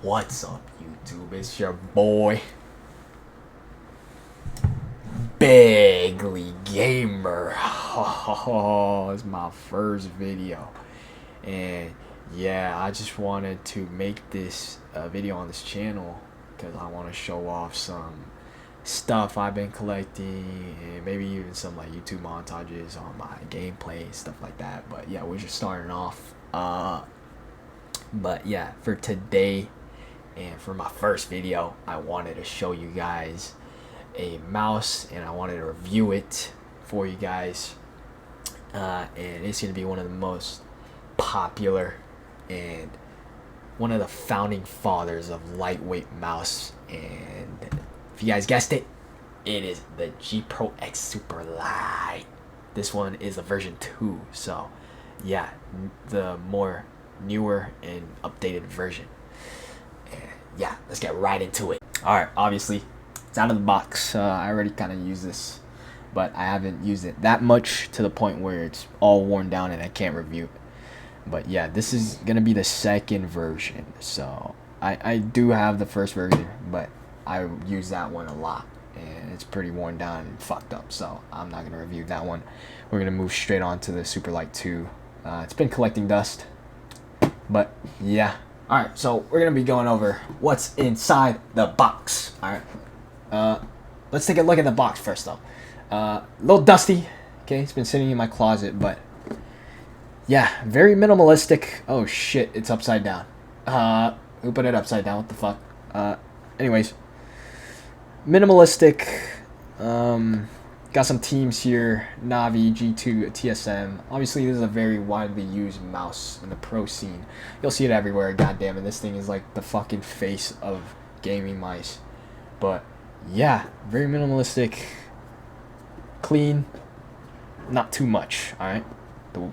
What's up, YouTube? It's your boy, Bigly Gamer. Oh, it's my first video, and yeah, I just wanted to make this video on this channel because I want to show off some stuff I've been collecting, and maybe even some like YouTube montages on my gameplay and stuff like that. But yeah, we're just starting off. But yeah, for today and for my first video, I wanted to show you guys a mouse and I wanted to review it for you guys. And it's going to be one of the most popular and one of the founding fathers of lightweight mouse. And if you guys guessed it, it is the G PRO X Superlight. This one is a version 2. So yeah, the more newer and updated version. And yeah, let's get right into it. Alright, obviously it's out of the box. I already kind of used this, but I haven't used it that much to the point where it's all worn down and I can't review it. But yeah, this is gonna be the second version. So I do have the first version, but I use that one a lot and it's pretty worn down and fucked up, so I'm not gonna review that one. We're gonna move straight on to the Superlight 2. It's been collecting dust, but yeah. Alright, so we're gonna be going over what's inside the box. Alright, let's take a look at the box first though. A little dusty. Okay, it's been sitting in my closet, but yeah, very minimalistic. Oh shit, it's upside down. Who put it upside down? What the fuck? Anyways, minimalistic. Got some teams here: Navi, G2, TSM. Obviously, this is a very widely used mouse in the pro scene. You'll see it everywhere. Goddamn it, this thing is like the fucking face of gaming mice. But yeah, very minimalistic, clean, not too much. All right,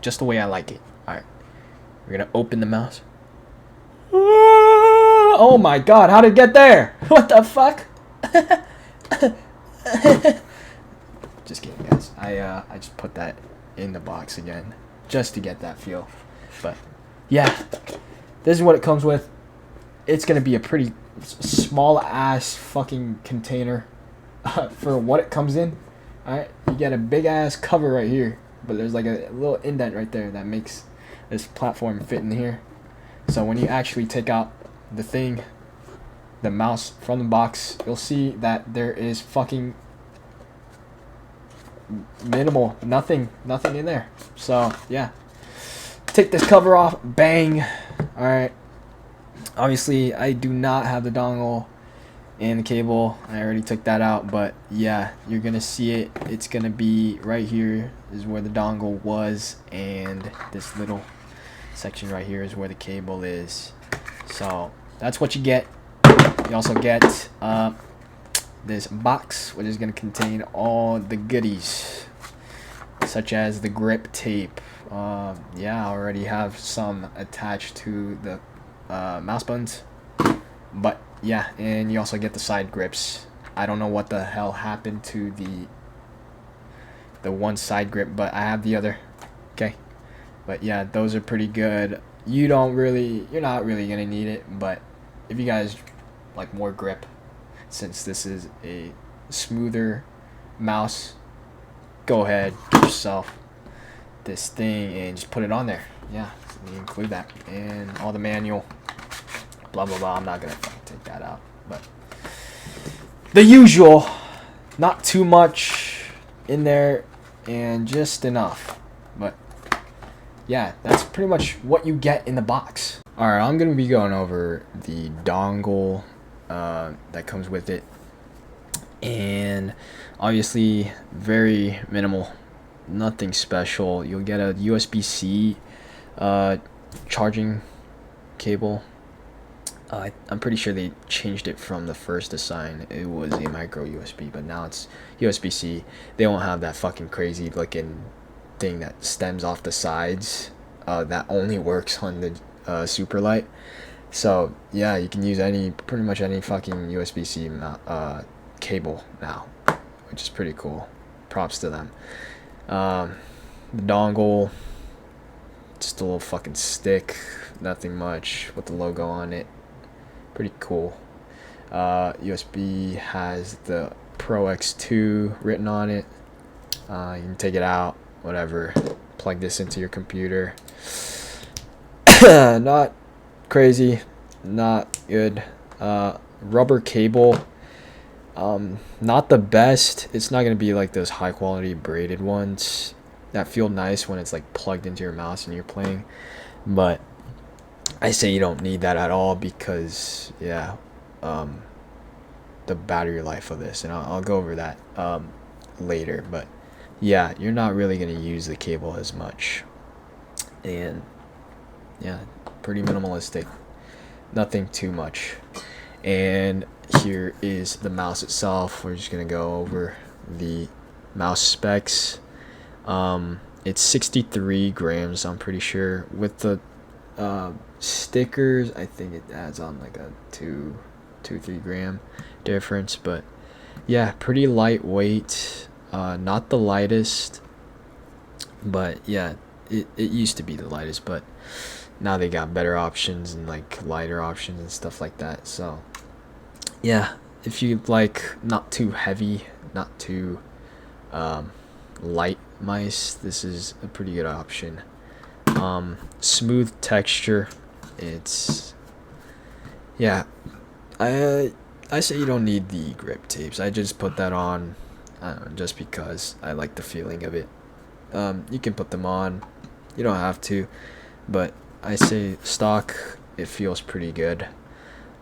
just the way I like it. All right, we're gonna open the mouse. Oh my god, how did it get there? What the fuck? Just kidding, guys. I just put that in the box again just to get that feel. But yeah, this is what it comes with. It's gonna be a pretty small ass fucking container for what it comes in. Alright, you get a big ass cover right here, but there's like a little indent right there that makes this platform fit in here. So when you actually take out the thing, the mouse from the box, you'll see that there is fucking minimal, nothing in there. So yeah, take this cover off, bang. All right, obviously I do not have the dongle and the cable. I already took that out, but yeah, you're gonna see it. It's gonna be right here is where the dongle was, and this little section right here is where the cable is. So that's what you get. You also get this box, which is going to contain all the goodies, such as the grip tape. Yeah, I already have some attached to the mouse buttons, but yeah, and you also get the side grips. I don't know what the hell happened to the one side grip, but I have the other. Okay, but yeah, those are pretty good. You're not really gonna need it, but if you guys like more grip, since this is a smoother mouse, go ahead, get yourself this thing and just put it on there. Yeah, you include that and all the manual, blah blah blah. I'm not gonna take that out, but the usual, not too much in there and just enough. But yeah, that's pretty much what you get in the box. Alright, I'm gonna be going over the dongle that comes with it, and obviously very minimal, nothing special. You'll get a USB-C charging cable. I'm pretty sure they changed it from the first design. It was a micro USB, but now it's USB-C. They won't have that fucking crazy looking thing that stems off the sides that only works on the Superlight. So yeah, you can use pretty much any fucking USB-C cable now, which is pretty cool. Props to them. The dongle, just a little fucking stick, nothing much with the logo on it. pretty cool. USB has the Pro X2 written on it. You can take it out, whatever, plug this into your computer. Not crazy, not good. Rubber cable, not the best. It's not gonna be like those high quality braided ones that feel nice when it's like plugged into your mouse and you're playing, but I say you don't need that at all because yeah, the battery life of this, and I'll go over that later, but yeah, you're not really going to use the cable as much, and yeah, pretty minimalistic, nothing too much. And here is the mouse itself. We're just going to go over the mouse specs. It's 63 grams, I'm pretty sure. With the stickers, I think it adds on like a 2-3 gram difference, but yeah, pretty lightweight. Not the lightest, but yeah, it used to be the lightest, but now they got better options and like lighter options and stuff like that. So yeah, if you like not too heavy, not too light mice, this is a pretty good option. Smooth texture. It's, yeah, I say you don't need the grip tapes. I just put that on just because I like the feeling of it. You can put them on, you don't have to, but I say stock, it feels pretty good.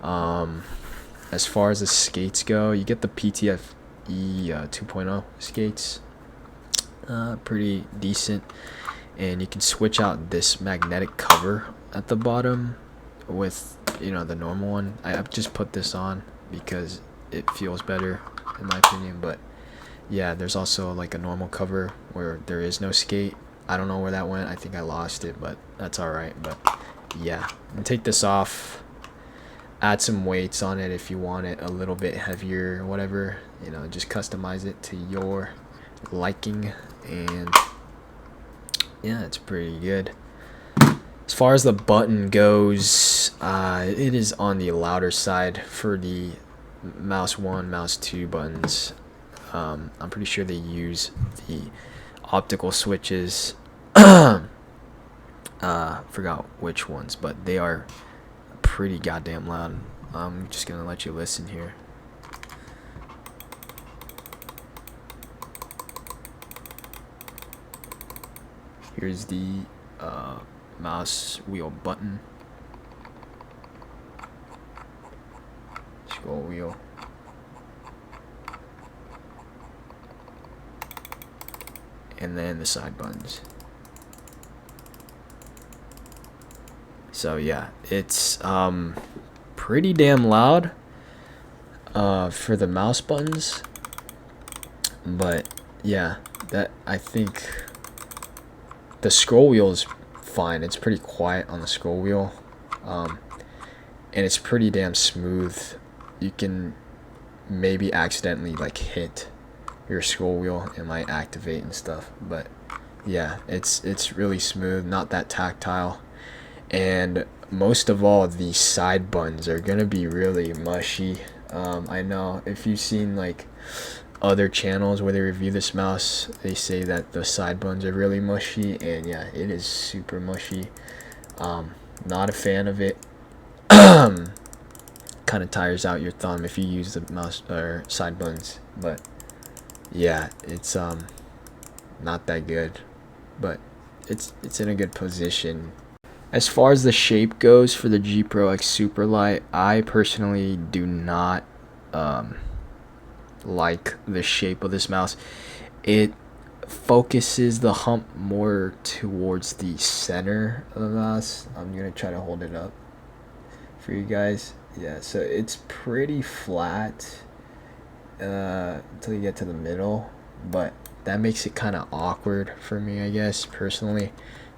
As far as the skates go, you get the PTFE 2.0 skates, pretty decent, and you can switch out this magnetic cover at the bottom with, you know, the normal one. I've just put this on because it feels better in my opinion, but yeah, there's also like a normal cover where there is no skate. I don't know where that went. I think I lost it, but that's alright. But yeah, and take this off, add some weights on it if you want it a little bit heavier, whatever, you know, just customize it to your liking, and yeah, it's pretty good. As far as the button goes, it is on the louder side for the mouse 1, mouse 2 buttons. I'm pretty sure they use the optical switches. Forgot which ones, but they are pretty goddamn loud. I'm just gonna let you listen here. Here's the mouse wheel button, scroll wheel, and then the side buttons. So yeah, it's pretty damn loud for the mouse buttons, but yeah, that, I think the scroll wheel is fine. It's pretty quiet on the scroll wheel, and it's pretty damn smooth. You can maybe accidentally like hit your scroll wheel, it might activate and stuff, but yeah, it's really smooth, not that tactile. And most of all, the side buttons are gonna be really mushy. I know if you've seen like other channels where they review this mouse, they say that the side buttons are really mushy, and yeah, it is super mushy. Not a fan of it. Kind of tires out your thumb if you use the mouse or side buttons, but yeah, it's not that good, but it's in a good position. As far as the shape goes for the G PRO X Superlight, I personally do not like the shape of this mouse. It focuses the hump more towards the center of the mouse. I'm gonna try to hold it up for you guys. Yeah, so it's pretty flat until you get to the middle, but that makes it kind of awkward for me, I guess, personally,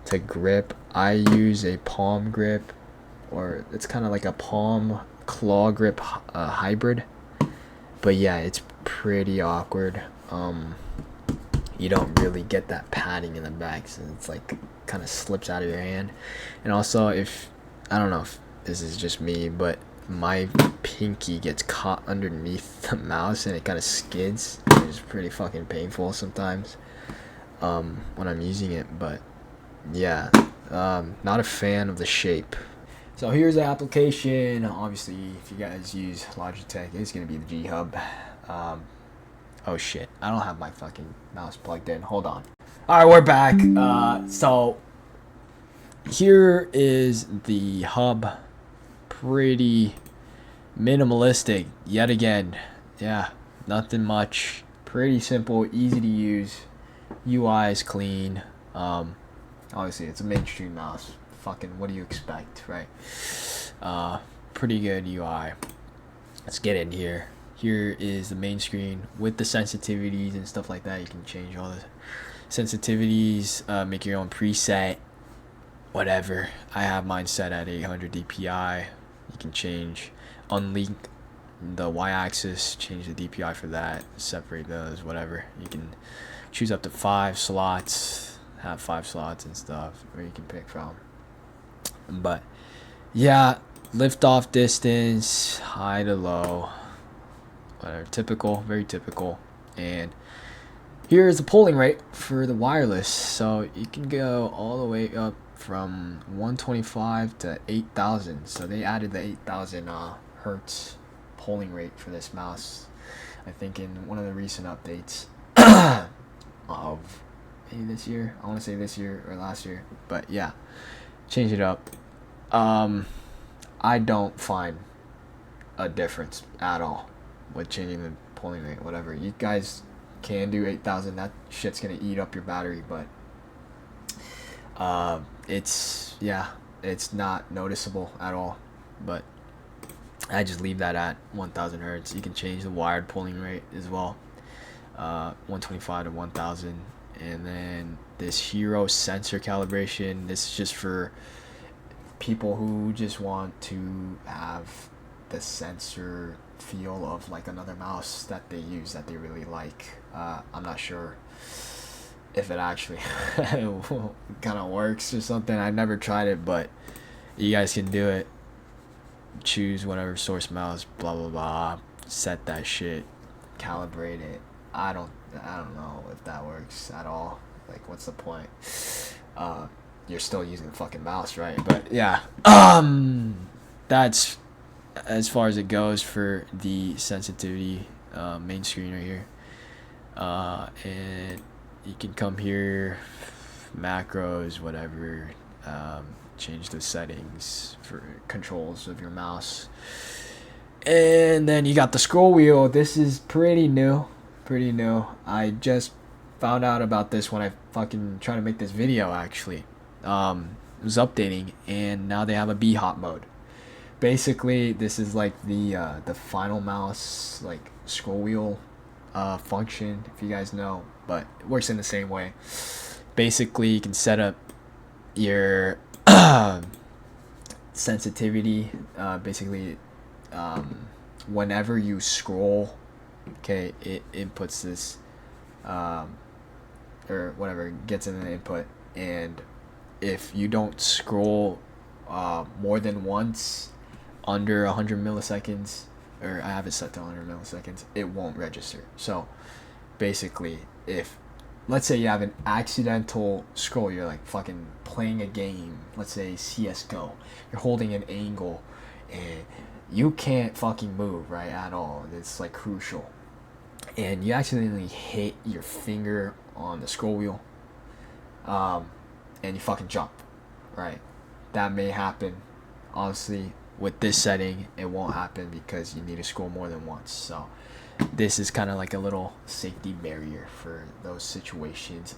to grip. I use a palm grip, or it's kind of like a palm claw grip hybrid, but yeah, it's pretty awkward. You don't really get that padding in the back, so it's like kind of slips out of your hand. And also, if I don't know if this is just me, but my pinky gets caught underneath the mouse and it kind of skids. It's pretty fucking painful sometimes when I'm using it, but yeah, not a fan of the shape. So here's the application. Obviously, if you guys use Logitech, it's gonna be the G Hub. Oh shit, I don't have my fucking mouse plugged in. Hold on. All right, we're back. So here is the hub. Pretty minimalistic yet again. Yeah, nothing much. Pretty simple, easy to use. UI is clean. Obviously it's a mainstream mouse. Fucking what do you expect, right? Pretty good UI. Let's get in here. Here is the main screen with the sensitivities and stuff like that. You can change all the sensitivities, make your own preset, whatever. I have mine set at 800 dpi. You can change, unlink the y-axis, change the DPI for that, separate those, whatever. You can choose up to 5 slots, have 5 slots and stuff where you can pick from. But yeah, lift off distance, high to low, whatever, typical, very typical. And here's the polling rate for the wireless. So you can go all the way up from 125 to 8,000. So they added the 8,000 hertz polling rate for this mouse, I think, in one of the recent updates of maybe this year. I want to say this year or last year, but yeah, change it up. I don't find a difference at all with changing the polling rate. Whatever, you guys can do 8,000. That shit's gonna eat up your battery, but it's not noticeable at all. But I just leave that at 1,000 hertz. You can change the wired polling rate as well, 125 to 1,000. And then this hero sensor calibration, this is just for people who just want to have the sensor feel of like another mouse that they use that they really like. I'm not sure if it actually kind of works or something. I never tried it, but you guys can do it. Choose whatever source mouse, blah blah blah, set that shit, calibrate it. I don't know if that works at all. Like, what's the point? You're still using the fucking mouse, right? But yeah, that's as far as it goes for the sensitivity main screen right here. And you can come here, macros, whatever, change the settings for controls of your mouse. And then you got the scroll wheel. This is pretty new. I just found out about this when I fucking tried to make this video, actually. It was updating, and now they have a B-hop mode. Basically, this is like the final mouse like scroll wheel function, if you guys know, but it works in the same way. Basically, you can set up your sensitivity. Basically, whenever you scroll, okay, it inputs this, or whatever, gets in the input, and if you don't scroll more than once under 100 milliseconds, or I have it set to 100 milliseconds, it won't register. So basically, if let's say you have an accidental scroll, you're like fucking playing a game, let's say CSGO, you're holding an angle and you can't fucking move, right, at all, it's like crucial, and you accidentally hit your finger on the scroll wheel, and you fucking jump, right, that may happen. Honestly, with this setting, it won't happen because you need to scroll more than once. So this is kind of like a little safety barrier for those situations.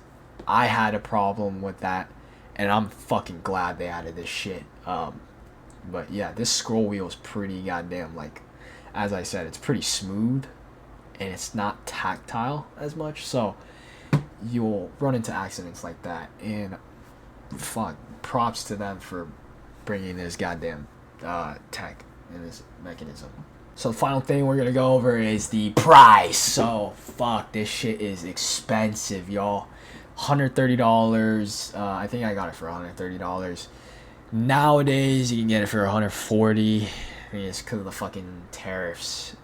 I had a problem with that, and I'm fucking glad they added this shit. But yeah, this scroll wheel is pretty goddamn, like, as I said, it's pretty smooth, and it's not tactile as much, so you'll run into accidents like that. And fuck, props to them for bringing this goddamn tech in this mechanism. So the final thing we're gonna go over is the price. So fuck, this shit is expensive, y'all. $130. I think I got it for $130. Nowadays you can get it for $140. I mean, it's because of the fucking tariffs,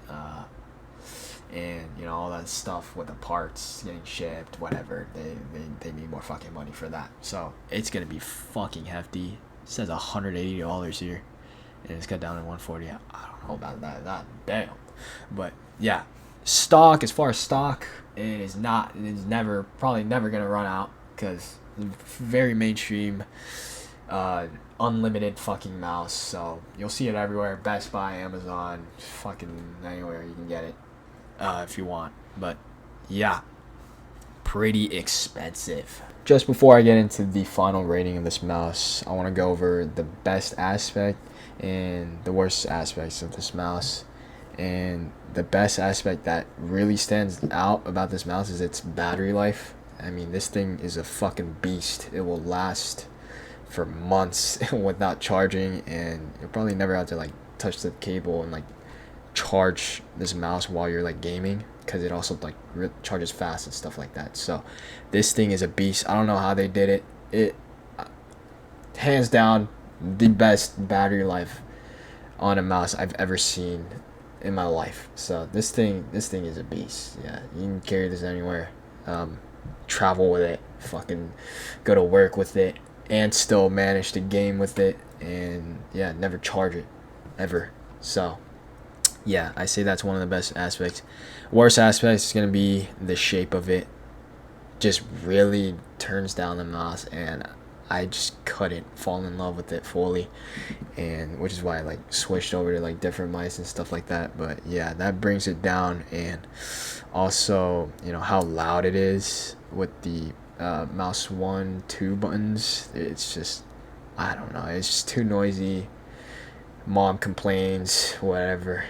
and you know, all that stuff with the parts getting shipped, whatever. They need more fucking money for that. So it's gonna be fucking hefty. It says $180 here, and it's got down to 140. I don't know about that. Damn. But yeah, stock. As far as stock, it is probably never gonna run out, because very mainstream, unlimited fucking mouse. So you'll see it everywhere. Best Buy, Amazon, fucking anywhere you can get it. If you want. But yeah, pretty expensive. Just before I get into the final rating of this mouse, I want to go over the best aspect and the worst aspects of this mouse. And the best aspect that really stands out about this mouse is its battery life. I mean, this thing is a fucking beast. It will last for months without charging, and you'll probably never have to like touch the cable and like charge this mouse while you're like gaming, because it also like charges fast and stuff like that. So this thing is a beast. I don't know how they did it. It hands down the best battery life on a mouse I've ever seen in my life. So this thing is a beast. Yeah, you can carry this anywhere, travel with it, fucking go to work with it, and still manage to game with it, and yeah, never charge it ever. So yeah, I say that's one of the best aspects. Worst aspect is going to be the shape of it. Just really turns down the mouse, and I just couldn't fall in love with it fully, and which is why I like switched over to like different mice and stuff like that. But yeah, that brings it down. And also, you know, how loud it is with the mouse 1, 2 buttons. It's just, I don't know, it's just too noisy. Mom complains, whatever.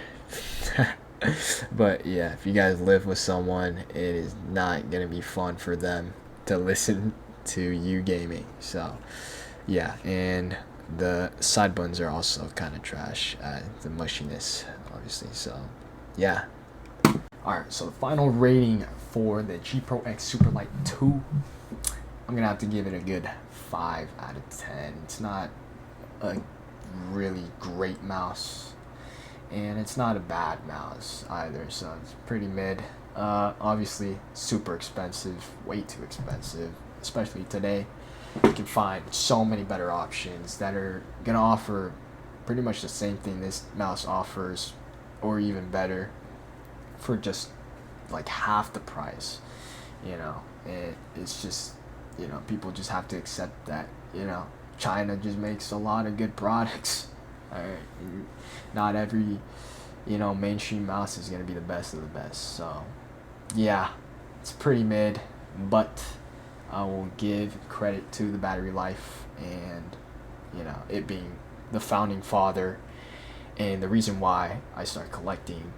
But yeah, if you guys live with someone, it is not gonna be fun for them to listen to you gaming. So yeah, and the side buttons are also kind of trash, the mushiness obviously. So yeah. Alright, so the final rating for the G PRO X Superlight 2, I'm gonna have to give it a good 5 out of 10. It's not a really great mouse, and it's not a bad mouse either, so it's pretty mid. Obviously super expensive, way too expensive, especially today. You can find so many better options that are gonna offer pretty much the same thing this mouse offers, or even better, for just like half the price. You know, it's just, you know, people just have to accept that, you know, China just makes a lot of good products. Alright, not every, you know, mainstream mouse is gonna be the best of the best. So yeah, it's pretty mid, but I will give credit to the battery life, and you know, it being the founding father and the reason why I started collecting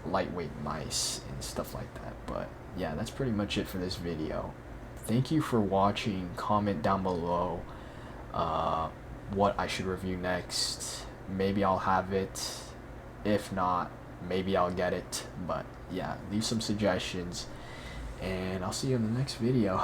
lightweight mice and stuff like that. But yeah, that's pretty much it for this video. Thank you for watching. Comment down below what I should review next. Maybe I'll have it. If not, maybe I'll get it. But yeah, leave some suggestions, and I'll see you in the next video.